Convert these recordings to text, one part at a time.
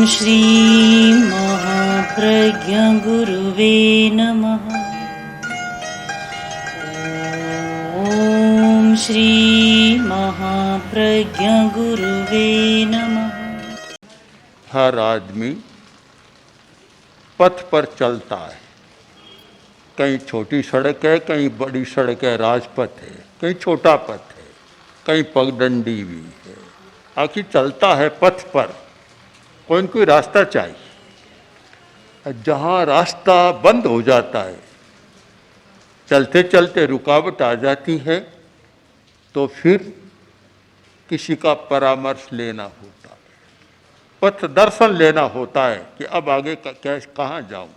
श्री महाप्रज्ञ गुरुवे नमः। ओम श्री महाप्रज्ञ गुरुवे नमः। हर आदमी पथ पर चलता है। कहीं छोटी सड़क है, कहीं बड़ी सड़क है, राजपथ है, कहीं छोटा पथ है, कहीं पगडंडी भी है। आखिर चलता है पथ पर, कोई न कोई रास्ता चाहिए। जहाँ रास्ता बंद हो जाता है, चलते चलते रुकावट आ जाती है, तो फिर किसी का परामर्श लेना होता है, पथ दर्शन लेना होता है कि अब आगे कहाँ जाऊँ,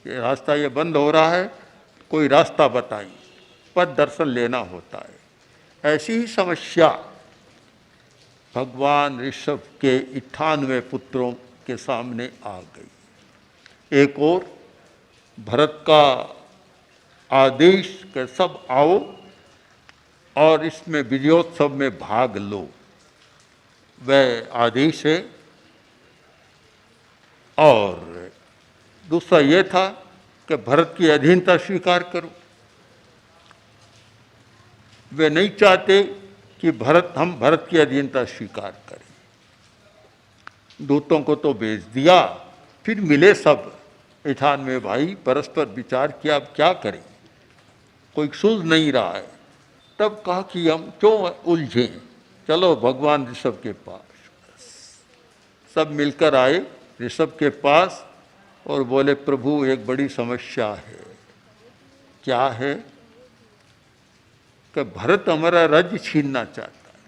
ये रास्ता ये बंद हो रहा है, कोई रास्ता बताइए, पथ दर्शन लेना होता है। ऐसी ही समस्या भगवान ऋषभ के 98 पुत्रों के सामने आ गई। एक और भरत का आदेश कि सब आओ और इसमें विजयोत्सव में भाग लो, वह आदेश है। और दूसरा ये था कि भरत की अधीनता स्वीकार करो। वे नहीं चाहते कि हम भरत की अधीनता स्वीकार करें। दूतों को तो भेज दिया, फिर मिले सब 98 भाई, परस्पर विचार किया अब क्या करें, कोई सूझ नहीं रहा है। तब कहा कि हम क्यों उलझें, चलो भगवान ऋषभ के पास। सब मिलकर आए ऋषभ के पास और बोले प्रभु एक बड़ी समस्या है। क्या है? कि भरत हमारा राज्य छीनना चाहता है।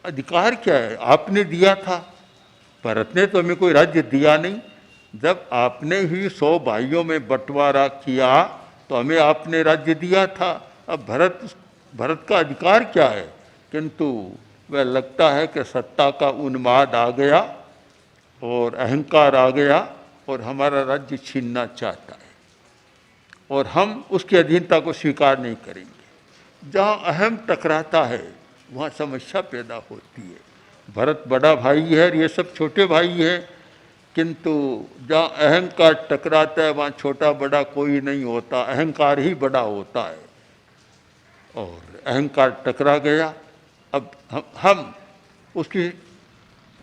अधिकार क्या है? आपने दिया था, भरत ने तो हमें कोई राज्य दिया नहीं। जब आपने ही 100 भाइयों में बंटवारा किया तो हमें आपने राज्य दिया था। अब भरत का अधिकार क्या है? किंतु वह लगता है कि सत्ता का उन्माद आ गया और अहंकार आ गया और हमारा राज्य छीनना चाहता है, और हम उसकी अधीनता को स्वीकार नहीं करेंगे। जहाँ अहम टकराता है वहाँ समस्या पैदा होती है। भरत बड़ा भाई है और ये सब छोटे भाई हैं, किंतु जहाँ अहंकार टकराता है वहाँ छोटा बड़ा कोई नहीं होता, अहंकार ही बड़ा होता है। और अहंकार टकरा गया। अब हम उसकी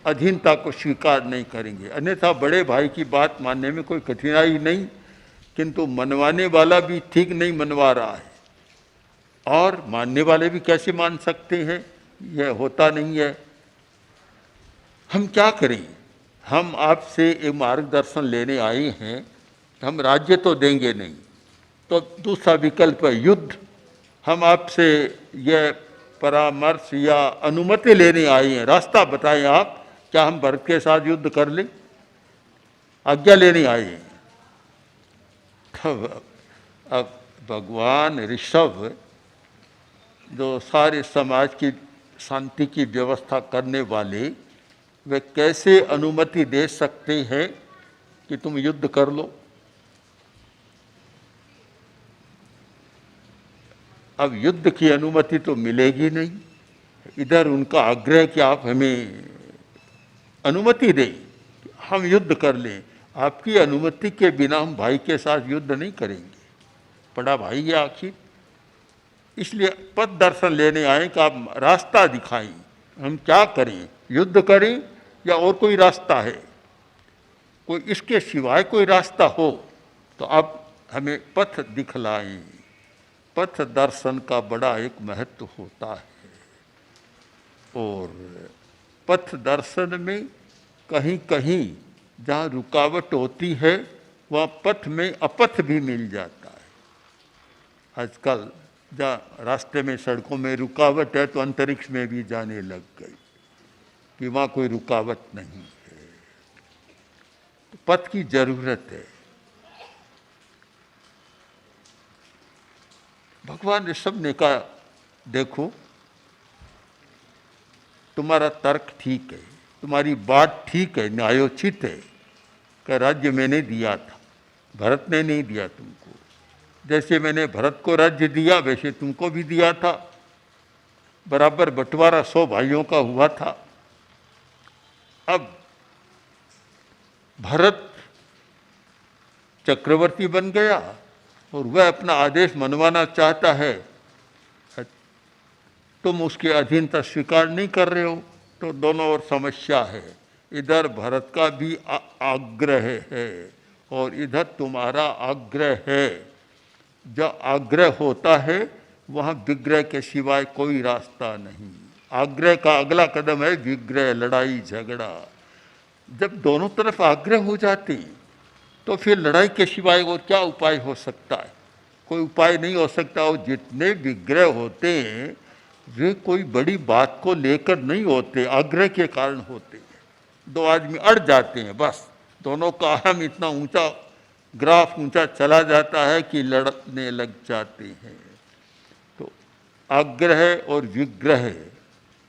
अधीनता को स्वीकार नहीं करेंगे, अन्यथा बड़े भाई की बात मानने में कोई कठिनाई नहीं, किंतु मनवाने वाला भी ठीक नहीं मनवा रहा है, और मानने वाले भी कैसे मान सकते हैं, यह होता नहीं है। हम क्या करें? हम आपसे एक मार्गदर्शन लेने आए हैं। हम राज्य तो देंगे नहीं, तो दूसरा विकल्प है युद्ध। हम आपसे यह परामर्श या अनुमति लेने आए हैं, रास्ता बताएं आप, क्या हम भरत के साथ युद्ध कर लें? आज्ञा लेने आए हैं। अब भगवान ऋषभ जो सारे समाज की शांति की व्यवस्था करने वाले, वे कैसे अनुमति दे सकते हैं कि तुम युद्ध कर लो? अब युद्ध की अनुमति तो मिलेगी नहीं। इधर उनका आग्रह कि आप हमें अनुमति दें, हम युद्ध कर लें। आपकी अनुमति के बिना हम भाई के साथ युद्ध नहीं करेंगे, बड़ा भाई है आखिर। इसलिए पथ दर्शन लेने आए कि आप रास्ता दिखाएं, हम क्या करें, युद्ध करें या और कोई रास्ता है? कोई इसके सिवाय कोई रास्ता हो तो आप हमें पथ दिखलाएं। पथ दर्शन का बड़ा एक महत्व होता है, और पथ दर्शन में कहीं कहीं जहाँ रुकावट होती है वहाँ पथ में अपथ भी मिल जाता है। आजकल जहाँ रास्ते में सड़कों में रुकावट है तो अंतरिक्ष में भी जाने लग गई कि वहाँ कोई रुकावट नहीं है। तो पथ की जरूरत है। भगवान ऋषभ ने कहा देखो तुम्हारा तर्क ठीक है, तुम्हारी बात ठीक है, न्यायोचित है कि राज्य मैंने दिया था, भरत ने नहीं दिया तुमको। जैसे मैंने भरत को राज्य दिया वैसे तुमको भी दिया था, बराबर बंटवारा 100 भाइयों का हुआ था। अब भरत चक्रवर्ती बन गया और वह अपना आदेश मनवाना चाहता है, तुम उसकी अधीनता स्वीकार नहीं कर रहे हो, तो दोनों ओर समस्या है। इधर भरत का भी आग्रह है और इधर तुम्हारा आग्रह है। जब आग्रह होता है वहाँ विग्रह के सिवाय कोई रास्ता नहीं। आग्रह का अगला कदम है विग्रह, लड़ाई झगड़ा। जब दोनों तरफ आग्रह हो जाते तो फिर लड़ाई के सिवाय और क्या उपाय हो सकता है? कोई उपाय नहीं हो सकता। और जितने विग्रह होते हैं वे कोई बड़ी बात को लेकर नहीं होते, आग्रह के कारण होते हैं। दो आदमी अड़ जाते हैं, बस दोनों का अहम इतना ऊंचा, ग्राफ ऊंचा चला जाता है कि लड़ने लग जाते हैं। तो आग्रह और विग्रह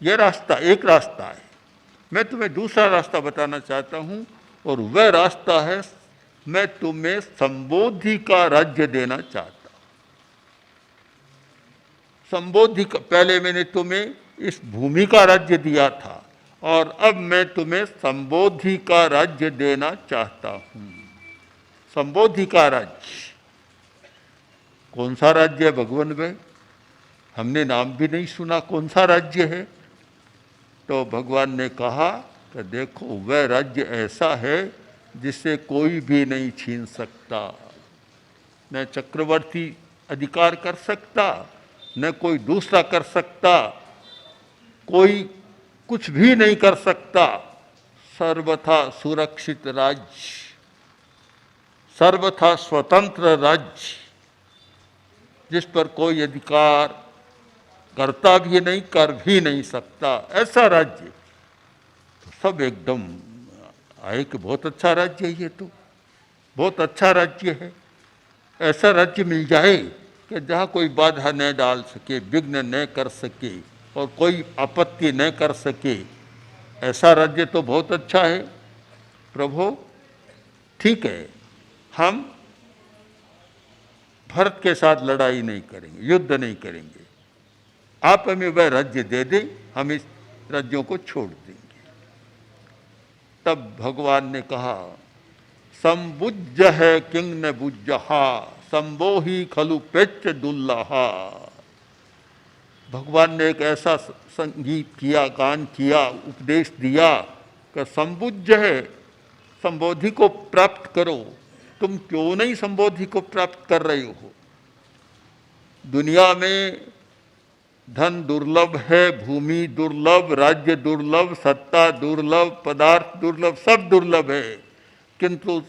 ये रास्ता, एक रास्ता है। मैं तुम्हें दूसरा रास्ता बताना चाहता हूँ और वह रास्ता है, मैं तुम्हें संबोधि का राज्य देना चाहता हूँ। संबोधि का, पहले मैंने तुम्हें इस भूमि का राज्य दिया था और अब मैं तुम्हें संबोधि का राज्य देना चाहता हूँ। संबोधि का राज्य कौन सा राज्य है भगवान भाई? हमने नाम भी नहीं सुना, कौन सा राज्य है? तो भगवान ने कहा कि देखो वह राज्य ऐसा है जिसे कोई भी नहीं छीन सकता। न चक्रवर्ती अधिकार कर सकता, न कोई दूसरा कर सकता, कोई कुछ भी नहीं कर सकता। सर्वथा सुरक्षित राज्य, सर्वथा स्वतंत्र राज्य, जिस पर कोई अधिकार करता भी नहीं, कर भी नहीं सकता, ऐसा राज्य। तो सब एकदम आए कि बहुत अच्छा राज्य है, ये तो बहुत अच्छा राज्य है। ऐसा राज्य मिल जाए कि जहाँ कोई बाधा न डाल सके, विघ्न न कर सके और कोई आपत्ति न कर सके, ऐसा राज्य तो बहुत अच्छा है। प्रभु ठीक है, हम भरत के साथ लड़ाई नहीं करेंगे, युद्ध नहीं करेंगे, आप हमें वह राज्य दे दें, हम इस राज्यों को छोड़ देंगे। तब भगवान ने कहा, संबुज्ज है किंग न बुज्जहा, संबोहि खलु पेच दुल्लहा। भगवान ने एक ऐसा संगीत किया, गान किया, उपदेश दिया कि संबुज्ज है, संबोधि को प्राप्त करो। तुम क्यों नहीं संबोधि को प्राप्त कर रहे हो? दुनिया में धन दुर्लभ है, भूमि दुर्लभ, राज्य दुर्लभ, सत्ता दुर्लभ, पदार्थ दुर्लभ, सब दुर्लभ है, किंतु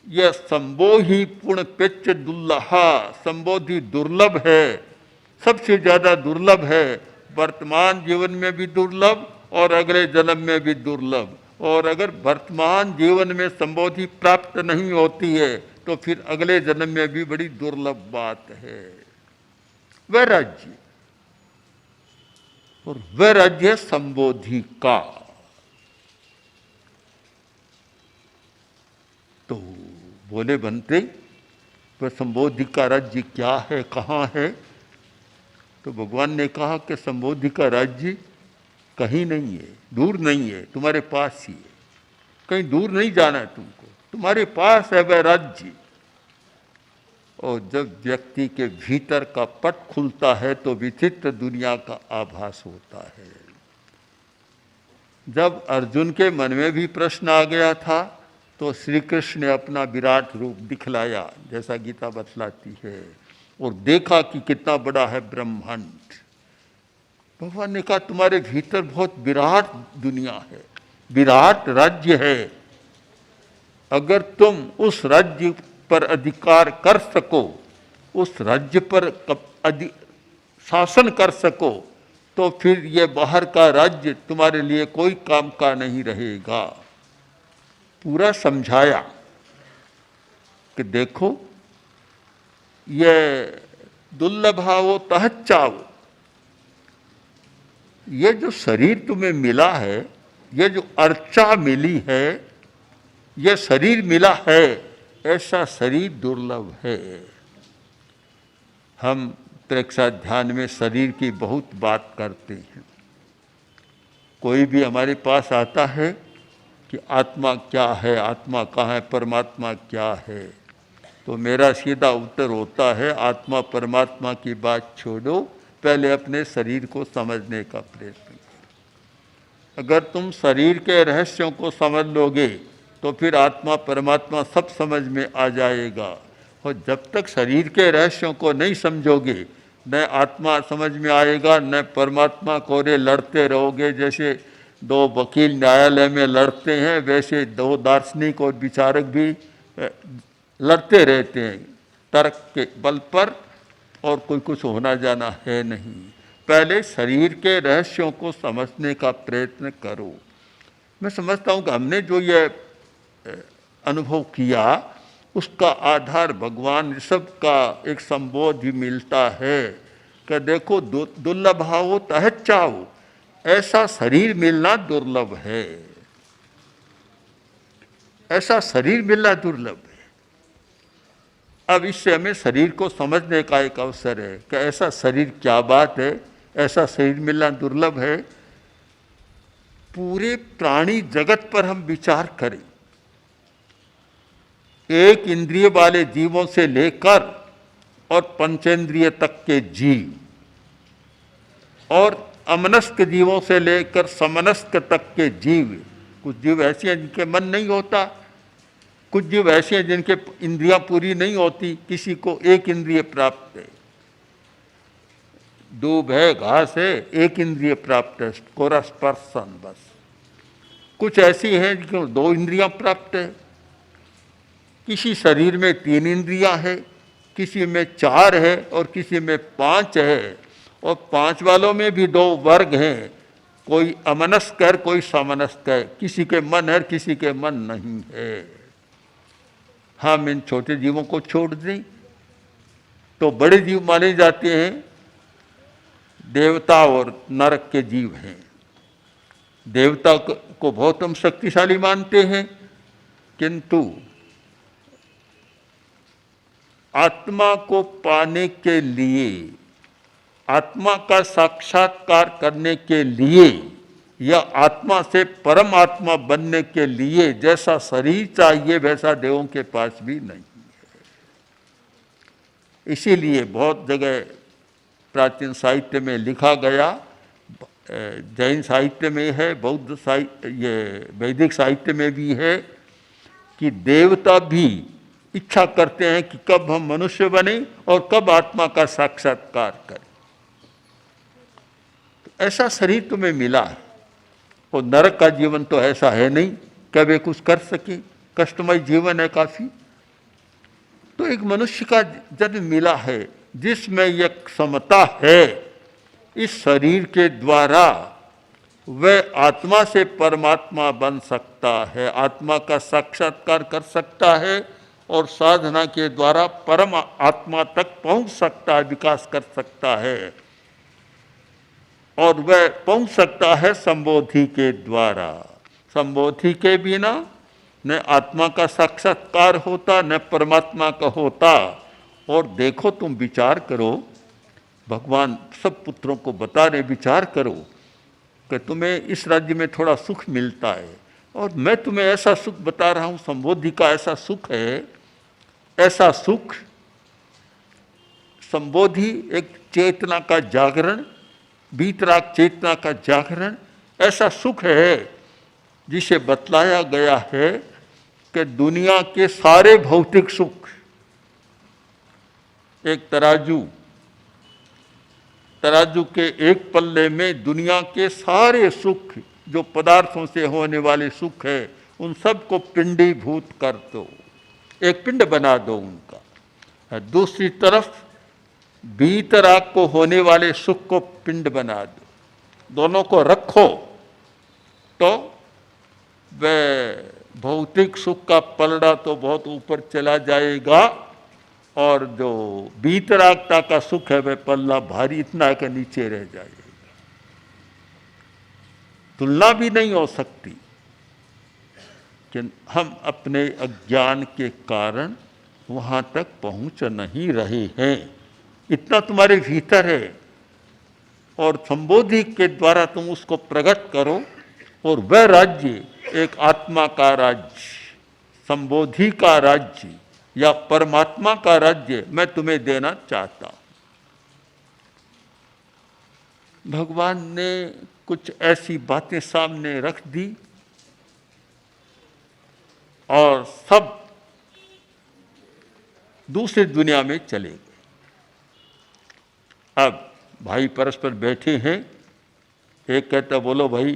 यह संबोधि पूर्ण पेच दुल्लहा, संबोधि दुर्लभ है, सबसे ज्यादा दुर्लभ है। वर्तमान जीवन में भी दुर्लभ और अगले जन्म में भी दुर्लभ। और अगर वर्तमान जीवन में संबोधि प्राप्त नहीं होती है तो फिर अगले जन्म में भी बड़ी दुर्लभ बात है। वह राज्य, और वह राज्य है संबोधि का। तो बोले बनते, वह संबोधि का राज्य क्या है, कहाँ है? तो भगवान ने कहा कि संबोधि का राज्य कहीं नहीं है, दूर नहीं है, तुम्हारे पास ही है। कहीं दूर नहीं जाना है तुमको, तुम्हारे पास है वह राज्य। और जब व्यक्ति के भीतर का पट खुलता है तो विचित्र दुनिया का आभास होता है। जब अर्जुन के मन में भी प्रश्न आ गया था तो श्री कृष्ण ने अपना विराट रूप दिखलाया, जैसा गीता बतलाती है, और देखा कि कितना बड़ा है ब्रह्मांड। भगवान ने कहा तुम्हारे भीतर बहुत विराट दुनिया है, विराट राज्य है। अगर तुम उस राज्य पर अधिकार कर सको, उस राज्य पर शासन कर सको, तो फिर ये बाहर का राज्य तुम्हारे लिए कोई काम का नहीं रहेगा। पूरा समझाया कि देखो ये दुर्लभावो तहच्चाओ, ये जो शरीर तुम्हें मिला है, ये जो अर्चा मिली है, ये शरीर मिला है, ऐसा शरीर दुर्लभ है। हम प्रेक्षा ध्यान में शरीर की बहुत बात करते हैं। कोई भी हमारे पास आता है कि आत्मा क्या है, आत्मा कहाँ है, परमात्मा क्या है, तो मेरा सीधा उत्तर होता है आत्मा परमात्मा की बात छोड़ो, पहले अपने शरीर को समझने का प्रयत्न करो। अगर तुम शरीर के रहस्यों को समझ लोगे तो फिर आत्मा परमात्मा सब समझ में आ जाएगा। और जब तक शरीर के रहस्यों को नहीं समझोगे, न आत्मा समझ में आएगा न परमात्मा को रे लड़ते रहोगे। जैसे दो वकील न्यायालय में लड़ते हैं, वैसे दो दार्शनिक और विचारक भी लड़ते रहते हैं तर्क के बल पर, और कोई कुछ होना जाना है नहीं। पहले शरीर के रहस्यों को समझने का प्रयत्न करो। मैं समझता हूँ कि हमने जो ये अनुभव किया उसका आधार भगवान ऋषभ का एक संबोध भी मिलता है कि देखो दुर्लभाओ तहच्चाओ, ऐसा शरीर मिलना दुर्लभ है, ऐसा शरीर मिलना दुर्लभ है। अब इससे हमें शरीर को समझने का एक अवसर है कि ऐसा शरीर क्या बात है, ऐसा शरीर मिलना दुर्लभ है। पूरे प्राणी जगत पर हम विचार करें, एक इंद्रिय वाले जीवों से लेकर और पंचेंद्रिय तक के जीव, और अमनस्क जीवों से लेकर समनस्क तक के जीव। कुछ जीव ऐसे हैं जिनके मन नहीं होता, कुछ जीव ऐसे हैं जिनके इंद्रियां पूरी नहीं होती, किसी को एक इंद्रिय प्राप्त है, दूब है, घास है, एक इंद्रिय प्राप्त है, कोरा स्पर्शन बस। कुछ ऐसी हैं जिनको दो इंद्रियां प्राप्त है, किसी शरीर में 3 इंद्रियां है, किसी में 4 है और किसी में 5 है, और 5 वालों में भी 2 वर्ग हैं, कोई अमनस्क है, कोई समनस्क है, किसी के मन है, किसी के मन नहीं है। हम इन छोटे जीवों को छोड़ दें तो बड़े जीव माने जाते हैं, देवता और नरक के जीव हैं। देवता को बहुत हम शक्तिशाली मानते हैं, किंतु आत्मा को पाने के लिए, आत्मा का साक्षात्कार करने के लिए, या आत्मा से परमात्मा बनने के लिए जैसा शरीर चाहिए वैसा देवों के पास भी नहीं है। इसीलिए बहुत जगह प्राचीन साहित्य में लिखा गया, जैन साहित्य में है, बौद्ध साहित्य, ये वैदिक साहित्य में भी है, कि देवता भी इच्छा करते हैं कि कब हम मनुष्य बने और कब आत्मा का साक्षात्कार करें। तो ऐसा शरीर तुम्हें मिला है, और नरक का जीवन तो ऐसा है नहीं कि वे कुछ कर सके, कष्टमय जीवन है काफी। तो एक मनुष्य का जन्म मिला है जिसमें यह क्षमता है, इस शरीर के द्वारा वह आत्मा से परमात्मा बन सकता है, आत्मा का साक्षात्कार कर सकता है, और साधना के द्वारा परम आत्मा तक पहुंच सकता है, विकास कर सकता है। और वह पहुंच सकता है संबोधि के द्वारा। संबोधि के बिना न आत्मा का साक्षात्कार होता, न परमात्मा का होता। और देखो, तुम विचार करो, भगवान सब पुत्रों को बता रहे, विचार करो कि तुम्हें इस राज्य में थोड़ा सुख मिलता है, और मैं तुम्हें ऐसा सुख बता रहा हूँ, संबोधि का ऐसा सुख है, ऐसा सुख। संबोधि एक चेतना का जागरण, बीतराग चेतना का जागरण, ऐसा सुख है जिसे बतलाया गया है कि दुनिया के सारे भौतिक सुख, एक तराजू के एक पल्ले में दुनिया के सारे सुख जो पदार्थों से होने वाले सुख है, उन सब को पिंडीभूत कर दो, एक पिंड बना दो उनका। दूसरी तरफ भीतराग को होने वाले सुख को पिंड बना दो, दोनों को रखो तो वह भौतिक सुख का पलड़ा तो बहुत ऊपर चला जाएगा, और जो भीतरागता का सुख है वह पल्ला भारी इतना के नीचे रह जाएगा। तुलना भी नहीं हो सकती कि हम अपने अज्ञान के कारण वहाँ तक पहुँच नहीं रहे हैं। इतना तुम्हारे भीतर है, और संबोधि के द्वारा तुम उसको प्रकट करो, और वह राज्य एक आत्मा का राज्य, संबोधि का राज्य या परमात्मा का राज्य मैं तुम्हें देना चाहता हूं। भगवान ने कुछ ऐसी बातें सामने रख दी और सब दूसरी दुनिया में चले गए। अब भाई परस्पर बैठे हैं, एक कहता बोलो भाई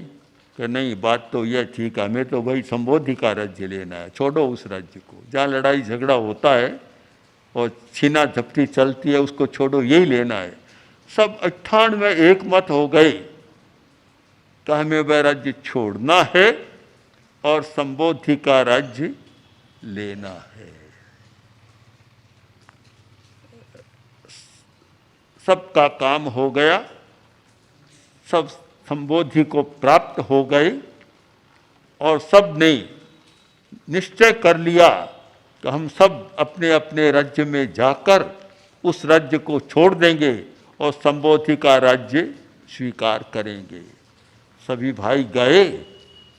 कि नहीं, बात तो यह ठीक है, हमें तो भाई संबोधि का राज्य लेना है, छोड़ो उस राज्य को, जहाँ लड़ाई झगड़ा होता है और छीना झपटी चलती है उसको छोड़ो, यही लेना है। सब 98 एक मत हो गए कि हमें वह राज्य छोड़ना है और संबोधि का राज्य लेना है। सबका काम हो गया, सब संबोधि को प्राप्त हो गए और सब ने निश्चय कर लिया कि हम सब अपने अपने राज्य में जाकर उस राज्य को छोड़ देंगे और संबोधि का राज्य स्वीकार करेंगे। सभी भाई गए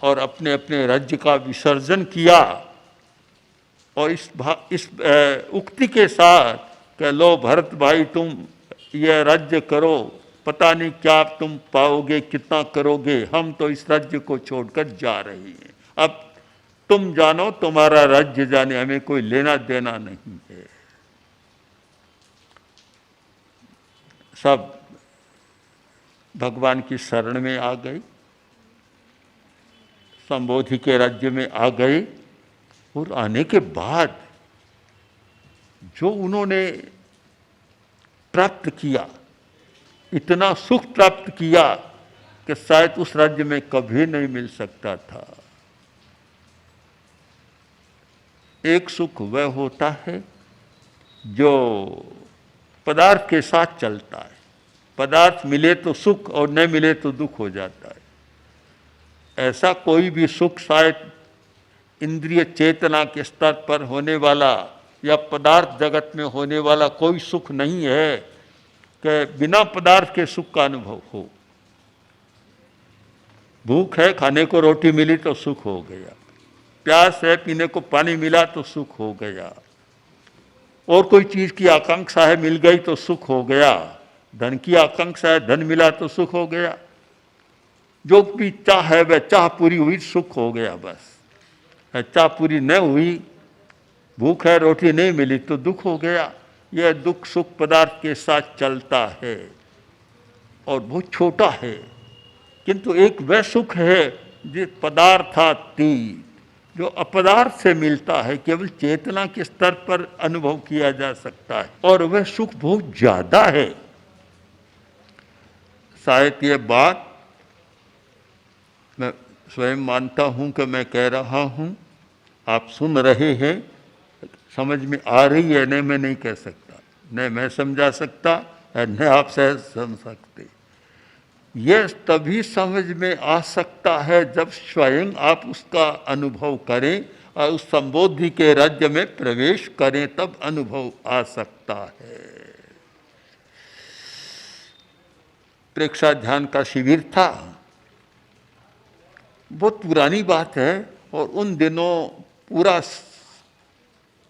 और अपने अपने राज्य का विसर्जन किया और इस उक्ति के साथ कि लो भरत भाई तुम यह राज्य करो, पता नहीं क्या तुम पाओगे, कितना करोगे, हम तो इस राज्य को छोड़कर जा रहे हैं, अब तुम जानो, तुम्हारा राज्य जाने, हमें कोई लेना देना नहीं है। सब भगवान की शरण में आ गए, संबोधि के राज्य में आ गए और आने के बाद जो उन्होंने प्राप्त किया, इतना सुख प्राप्त किया कि शायद उस राज्य में कभी नहीं मिल सकता था। एक सुख वह होता है जो पदार्थ के साथ चलता है, पदार्थ मिले तो सुख और न मिले तो दुख हो जाता है। ऐसा कोई भी सुख शायद इंद्रिय चेतना के स्तर पर होने वाला या पदार्थ जगत में होने वाला कोई सुख नहीं है कि बिना पदार्थ के सुख का अनुभव हो। भूख है, खाने को रोटी मिली तो सुख हो गया, प्यास है, पीने को पानी मिला तो सुख हो गया, और कोई चीज की आकांक्षा है, मिल गई तो सुख हो गया, धन की आकांक्षा है, धन मिला तो सुख हो गया, जो भी चाह है वह चाह पूरी हुई, सुख हो गया। बस चाह पूरी न हुई, भूख है, रोटी नहीं मिली तो दुख हो गया। यह दुख सुख पदार्थ के साथ चलता है और बहुत छोटा है, किंतु एक वह सुख है जो पदार्थातीत, जो अपदार्थ से मिलता है, केवल चेतना के स्तर पर अनुभव किया जा सकता है, और वह सुख बहुत ज्यादा है। शायद ये बात मैं स्वयं मानता हूं कि मैं कह रहा हूं, आप सुन रहे हैं, समझ में आ रही है नहीं, मैं नहीं कह सकता, नहीं मैं समझा सकता न आप सहज समझ सकते। यह तभी समझ में आ सकता है जब स्वयं आप उसका अनुभव करें और उस संबोधि के राज्य में प्रवेश करें, तब अनुभव आ सकता है। प्रेक्षा ध्यान का शिविर था, बहुत पुरानी बात है, और उन दिनों पूरा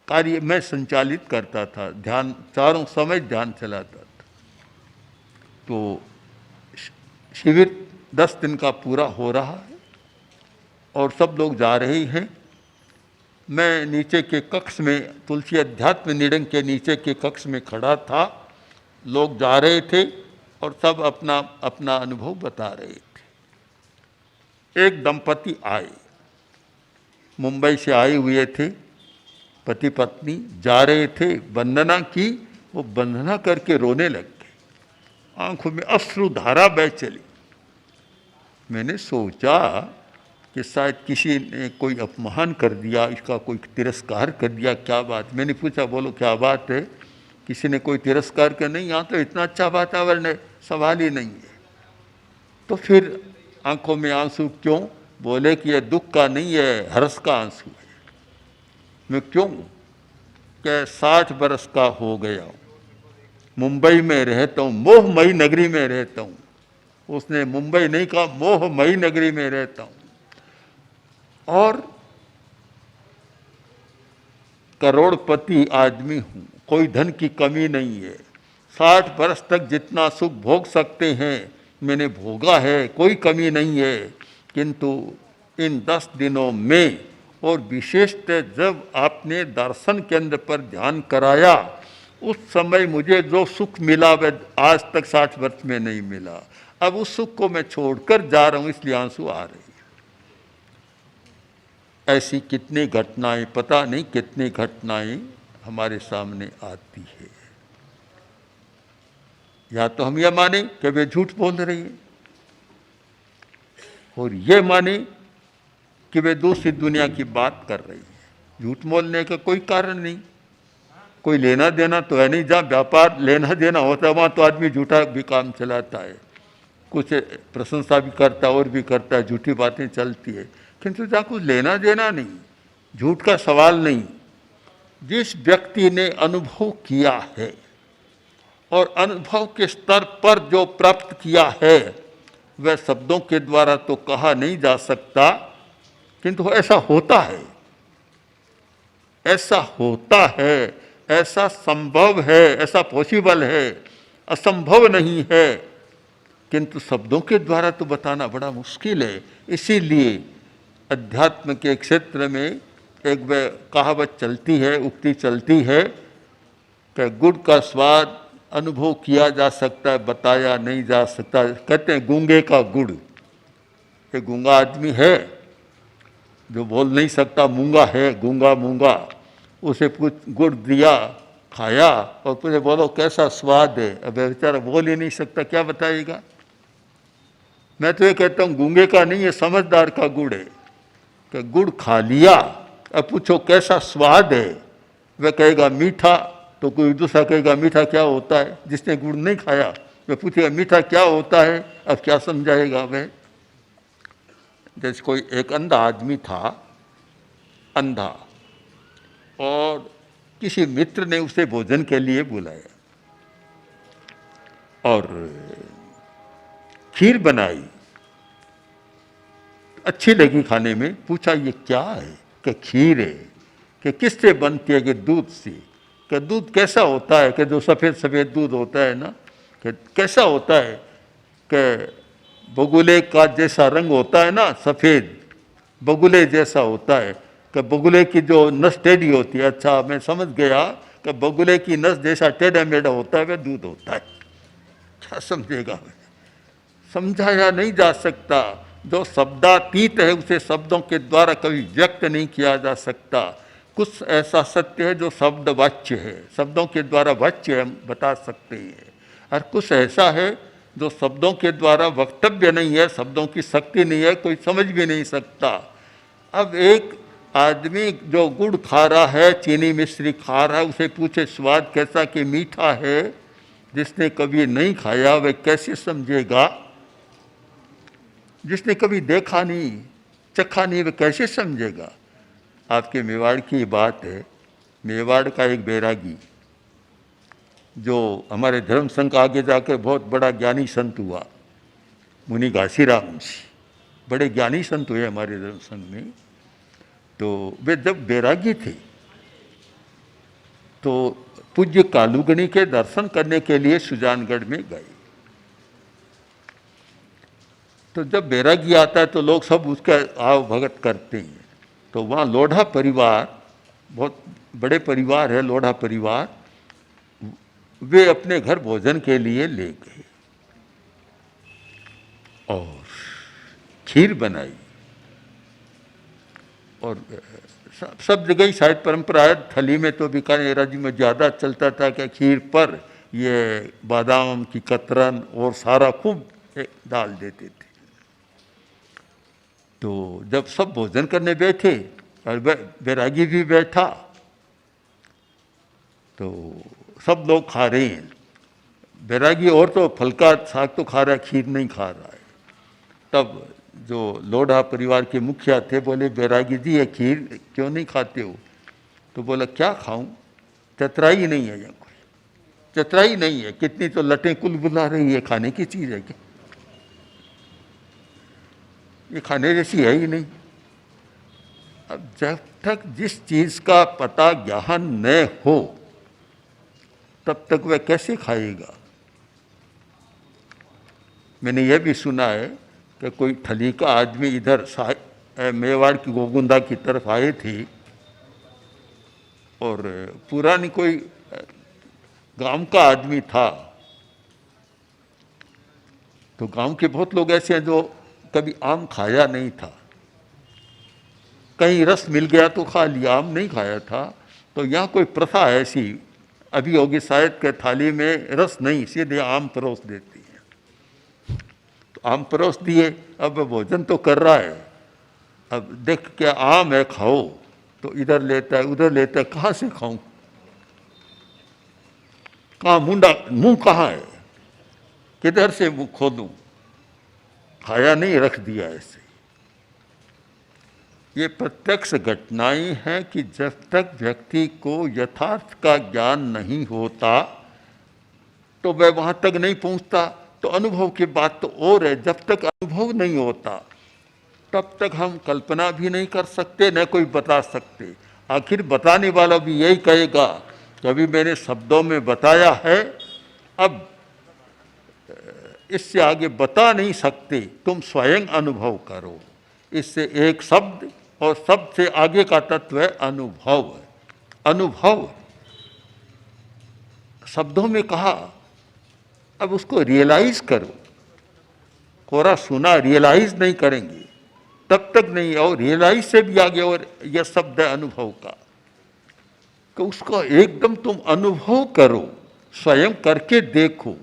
कार्य मैं संचालित करता था, ध्यान चारों समय ध्यान चलाता था। तो शिविर 10 दिन का पूरा हो रहा है और सब लोग जा रहे हैं। मैं नीचे के कक्ष में, तुलसी अध्यात्म निडंग के नीचे के कक्ष में खड़ा था, लोग जा रहे थे और सब अपना अपना अनुभव बता रहे थे। एक दंपति आए, मुंबई से आए हुए थे, पति पत्नी जा रहे थे, वंदना की, वो वंदना करके रोने लग गए, आंखों में अश्रुधारा बह चली। मैंने सोचा कि शायद किसी ने कोई अपमान कर दिया, इसका कोई तिरस्कार कर दिया, क्या बात। मैंने पूछा बोलो क्या बात है, किसी ने कोई तिरस्कार किया? नहीं, यहाँ तो इतना अच्छा वातावरण है, सवाल ही नहीं है। तो फिर आंखों में आंसू क्यों? बोले कि यह दुख का नहीं है, हर्ष का आंसू है। मैं क्यों? कि 60 बरस का हो गया हूँ, मुंबई में रहता हूँ, मोहमयी नगरी में रहता हूँ। उसने मुंबई नहीं कहा, मोहमयी नगरी में रहता हूँ, और करोड़पति आदमी हूँ, कोई धन की कमी नहीं है, 60 वर्ष तक जितना सुख भोग सकते हैं मैंने भोगा है, कोई कमी नहीं है। किंतु इन 10 दिनों में और विशेषतः जब आपने दर्शन केंद्र पर ध्यान कराया, उस समय मुझे जो सुख मिला वह आज तक 60 वर्ष में नहीं मिला। अब उस सुख को मैं छोड़कर जा रहा हूँ, इसलिए आंसू आ रहे हैं। ऐसी कितनी घटनाएं, पता नहीं कितनी घटनाएं हमारे सामने आती है। या तो हम यह माने कि वे झूठ बोल रही है, और ये माने कि वे दूसरी दुनिया की बात कर रही है। झूठ बोलने का कोई कारण नहीं, कोई लेना देना तो है नहीं। जहाँ व्यापार लेना देना होता है वहाँ तो आदमी झूठा भी काम चलाता है, कुछ प्रशंसा भी करता है और भी करता है, झूठी बातें चलती है। किंतु जहाँ कुछ लेना देना नहीं, झूठ का सवाल नहीं। जिस व्यक्ति ने अनुभव किया है और अनुभव के स्तर पर जो प्राप्त किया है वह शब्दों के द्वारा तो कहा नहीं जा सकता, किंतु ऐसा होता है, ऐसा होता है, ऐसा संभव है, ऐसा पॉसिबल है, असंभव नहीं है। किंतु शब्दों के द्वारा तो बताना बड़ा मुश्किल है। इसीलिए अध्यात्म के क्षेत्र में एक वह कहावत चलती है, उक्ति चलती है कि गुड़ का स्वाद अनुभव किया जा सकता है, बताया नहीं जा सकता। कहते हैं गूंगे का गुड़। एक गूंगा आदमी है जो बोल नहीं सकता, मूंगा है, गूंगा मूंगा, उसे कुछ गुड़ दिया, खाया और पूछे बोलो कैसा स्वाद है। अब बेचारा बोल ही नहीं सकता, क्या बताएगा। मैं तो ये कहता हूँ गूंगे का नहीं, ये समझदार का गुड़ है कि गुड़ खा लिया, अब पूछो कैसा स्वाद है, वह कहेगा मीठा, तो कोई दूसरा कहेगा मीठा क्या होता है। जिसने गुड़ नहीं खाया वह पूछेगा मीठा क्या होता है, अब क्या समझाएगा वह। जैसे कोई एक अंधा आदमी था, अंधा, और किसी मित्र ने उसे भोजन के लिए बुलाया और खीर बनाई, अच्छी लगी खाने में। पूछा ये क्या है, कि खीर है। कि किससे बनती है, कि दूध से। कि दूध कैसा होता है, कि जो सफ़ेद सफ़ेद दूध होता है ना, कि कैसा होता है, कि बगुले का जैसा रंग होता है ना, सफ़ेद बगुले जैसा होता है। कि बगुले की जो नस टेढ़ी होती है, अच्छा मैं समझ गया कि बगुले की नस जैसा टेढ़ा मेढ़ा होता है वह दूध होता है। क्या समझेगा, समझाया नहीं जा सकता। जो शब्दातीत है उसे शब्दों के द्वारा कभी व्यक्त नहीं किया जा सकता। कुछ ऐसा सत्य है जो शब्द वाच्य है, शब्दों के द्वारा वाच्य हम बता सकते हैं, और कुछ ऐसा है जो शब्दों के द्वारा वक्तव्य नहीं है, शब्दों की शक्ति नहीं है, कोई समझ भी नहीं सकता। अब एक आदमी जो गुड़ खा रहा है, चीनी मिश्री खा रहा है, उसे पूछे स्वाद कैसा, कि मीठा है, जिसने कभी नहीं खाया वह कैसे समझेगा। जिसने कभी देखा नहीं, चखा नहीं, वह कैसे समझेगा। आपके मेवाड़ की बात है, मेवाड़ का एक बैरागी जो हमारे धर्म संघ आगे जाकर बहुत बड़ा ज्ञानी संत हुआ, मुनि घासीराम जी, बड़े ज्ञानी संत हुए हमारे धर्म संघ में। तो वे जब बैरागी थे तो पूज्य कालूगणी के दर्शन करने के लिए सुजानगढ़ में गए। तो जब बैरागी आता है तो लोग सब उसका आव भगत करते हैं। तो वहाँ लोढ़ा परिवार, बहुत बड़े परिवार है लोढ़ा परिवार, वे अपने घर भोजन के लिए ले गए और खीर बनाई। और सब जगह ही शायद परंपरा है, थली में तो बीकानेर राज्य में ज़्यादा चलता था कि खीर पर ये बादाम की कतरन और सारा खूब डाल देते थे। तो जब सब भोजन करने बैठे और बैरागी भी बैठा, तो सब लोग खा रहे हैं। बैरागी और तो फलका साग तो खा रहा है, खीर नहीं खा रहा है। तब जो लोढ़ा परिवार के मुखिया थे बोले, बैरागी जी ये खीर क्यों नहीं खाते हो। तो बोला क्या खाऊं, चतराई नहीं है यहाँ कोई, चतराई नहीं है, कितनी तो लटें कुल बुला रही है, खाने की चीज़ है क्या, ये खाने जैसी है ही नहीं। अब जब तक जिस चीज़ का पता ज्ञान न हो तब तक वह कैसे खाएगा। मैंने यह भी सुना है कि कोई थली का आदमी इधर मेवाड़ की गोगुंदा की तरफ आए थे और पुरानी कोई गांव का आदमी था। तो गांव के बहुत लोग ऐसे हैं जो कभी आम खाया नहीं था, कहीं रस मिल गया तो खा लिया, आम नहीं खाया था। तो यहाँ कोई प्रथा ऐसी अभी होगी शायद के थाली में रस नहीं, सीधे आम परोस देती है। तो आम परोस दिए, अब वह भोजन तो कर रहा है, अब देख के आम है खाओ, तो इधर लेता है उधर लेता है, कहाँ से खाऊं, कहाँ मुंह कहाँ है, किधर से मुंह खोदूं, खाया नहीं, रख दिया ऐसे। ये प्रत्यक्ष घटनाएं हैं कि जब तक व्यक्ति को यथार्थ का ज्ञान नहीं होता तो वह वहां तक नहीं पहुंचता। तो अनुभव की बात तो और है, जब तक अनुभव नहीं होता तब तक हम कल्पना भी नहीं कर सकते, न कोई बता सकते। आखिर बताने वाला भी यही कहेगा कि अभी मैंने शब्दों में बताया है, अब इससे आगे बता नहीं सकते, तुम स्वयं अनुभव करो। इससे एक शब्द और शब्द से आगे का तत्व है अनुभव। अनुभव शब्दों में कहा, अब उसको रियलाइज करो। कोरा सुना रियलाइज नहीं करेंगे तब तक नहीं, और रियलाइज से भी आगे और यह शब्द है अनुभव का, कि उसको एकदम तुम अनुभव करो, स्वयं करके देखो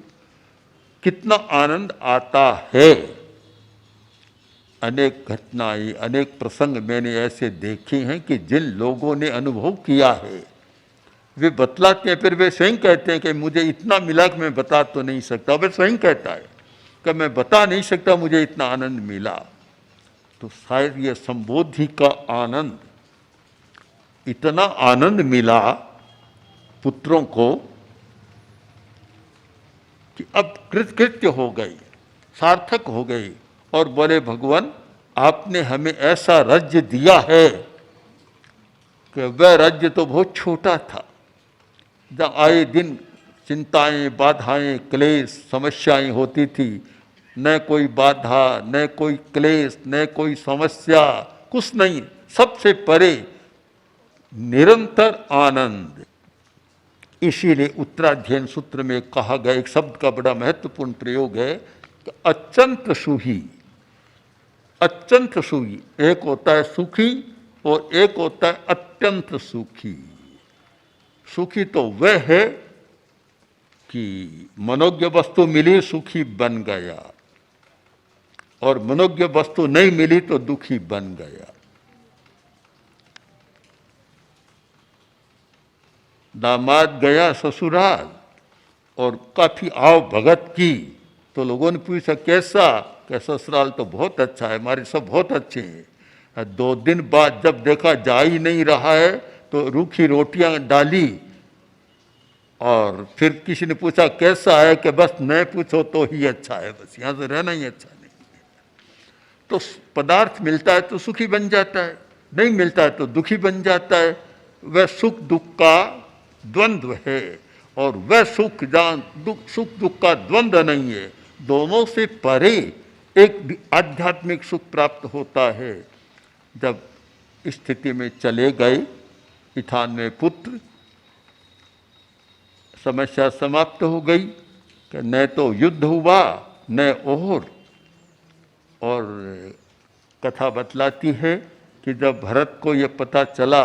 कितना आनंद आता है। अनेक घटनाएं, अनेक प्रसंग मैंने ऐसे देखे हैं कि जिन लोगों ने अनुभव किया है वे बतलाते हैं, फिर वे स्वयं कहते हैं कि मुझे इतना मिला कि मैं बता तो नहीं सकता। वे स्वयं कहता है कि मैं बता नहीं सकता, मुझे इतना आनंद मिला। तो शायद ये संबोधि का आनंद, इतना आनंद मिला पुत्रों को कि अब कृतकृत्य हो गई, सार्थक हो गई, और बोले भगवान आपने हमें ऐसा राज्य दिया है कि वह राज्य तो बहुत छोटा था, जहाँ आए दिन चिंताएं, बाधाएं, क्लेश, समस्याएं होती थी। न कोई बाधा, न कोई क्लेश, न कोई समस्या, कुछ नहीं, सबसे परे निरंतर आनंद। इसीलिए उत्तराध्ययन सूत्र में कहा गया एक शब्द का बड़ा महत्वपूर्ण प्रयोग है कि अत्यंत सुखी। अत्यंत सुखी, एक होता है सुखी और एक होता है अत्यंत सुखी। सुखी तो वह है कि मनोज्ञ वस्तु मिली सुखी बन गया, और मनोज्ञ वस्तु नहीं मिली तो दुखी बन गया। दामाद गया ससुराल और काफी आव भगत की, तो लोगों ने पूछा कैसा, कि ससुराल तो बहुत अच्छा है, हमारे सब बहुत अच्छे हैं। 2 दिन बाद जब देखा जा ही नहीं रहा है तो रूखी रोटियां डाली, और फिर किसी ने पूछा कैसा है, कि बस नहीं पूछो तो ही अच्छा है, बस यहाँ से रहना ही अच्छा नहीं है। तो पदार्थ मिलता है तो सुखी बन जाता है, नहीं मिलता है तो दुखी बन जाता है। वह सुख दुख का द्वंद्व है, और वह सुख जहाँ सुख दुख का द्वंद्व नहीं है, दोनों से परे एक आध्यात्मिक सुख प्राप्त होता है। जब स्थिति में चले गए 98 पुत्र, समस्या समाप्त हो गई कि न तो युद्ध हुआ न और कथा बतलाती है कि जब भरत को यह पता चला,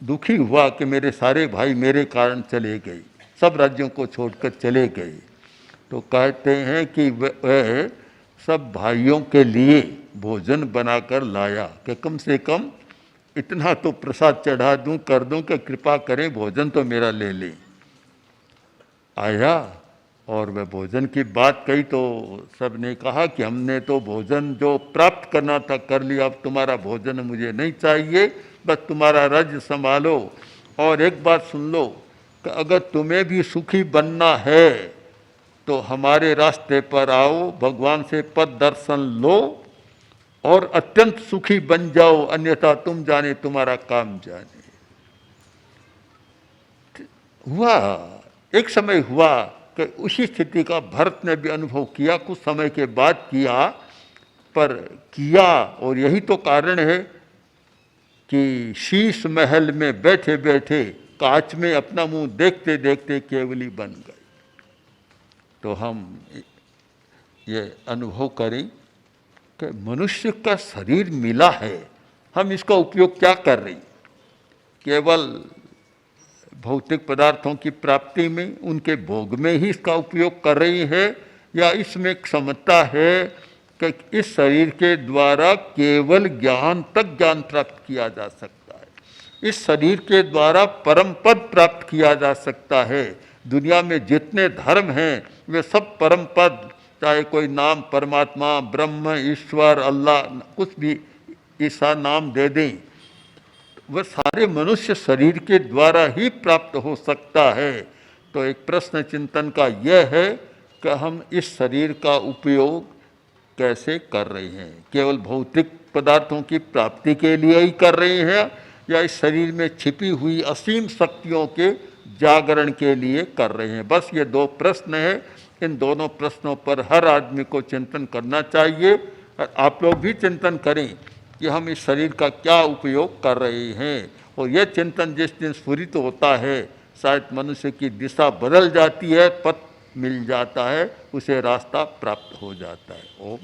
दुखी हुआ कि मेरे सारे भाई मेरे कारण चले गए, सब राज्यों को छोड़कर चले गए, तो कहते हैं कि वह सब भाइयों के लिए भोजन बनाकर लाया कि कम से कम इतना तो प्रसाद चढ़ा दूं, कर दूं कि कृपा करें भोजन तो मेरा ले लें। आया और वह भोजन की बात कही तो सब ने कहा कि हमने तो भोजन जो प्राप्त करना था कर लिया, अब तुम्हारा भोजन मुझे नहीं चाहिए, बस तुम्हारा राज्य संभालो। और एक बात सुन लो कि अगर तुम्हें भी सुखी बनना है तो हमारे रास्ते पर आओ, भगवान से पद दर्शन लो और अत्यंत सुखी बन जाओ, अन्यथा तुम जाने तुम्हारा काम जाने। हुआ, एक समय हुआ कि उसी स्थिति का भरत ने भी अनुभव किया, कुछ समय के बाद किया, पर किया। और यही तो कारण है कि शीश महल में बैठे बैठे कांच में अपना मुंह देखते देखते केवली बन गए। तो हम ये अनुभव करें कि मनुष्य का शरीर मिला है, हम इसका उपयोग क्या कर रहे हैं? केवल भौतिक पदार्थों की प्राप्ति में, उनके भोग में ही इसका उपयोग कर रही है, या इसमें क्षमता है कि इस शरीर के द्वारा केवल ज्ञान तक ज्ञान प्राप्त किया जा सकता है, इस शरीर के द्वारा परम पद प्राप्त किया जा सकता है। दुनिया में जितने धर्म हैं वे सब परम पद, चाहे कोई नाम परमात्मा, ब्रह्म, ईश्वर, अल्लाह, कुछ भी ऐसा नाम दे दें, वह सारे मनुष्य शरीर के द्वारा ही प्राप्त हो सकता है। तो एक प्रश्न चिंतन का यह है कि हम इस शरीर का उपयोग कैसे कर रहे हैं? केवल भौतिक पदार्थों की प्राप्ति के लिए ही कर रहे हैं, या इस शरीर में छिपी हुई असीम शक्तियों के जागरण के लिए कर रहे हैं? बस ये दो प्रश्न हैं। इन दोनों प्रश्नों पर हर आदमी को चिंतन करना चाहिए, और आप लोग भी चिंतन करें कि हम इस शरीर का क्या उपयोग कर रहे हैं। और यह चिंतन जिस दिन स्फुरित होता है, शायद मनुष्य की दिशा बदल जाती है, पथ मिल जाता है, उसे रास्ता प्राप्त हो जाता है। ओम।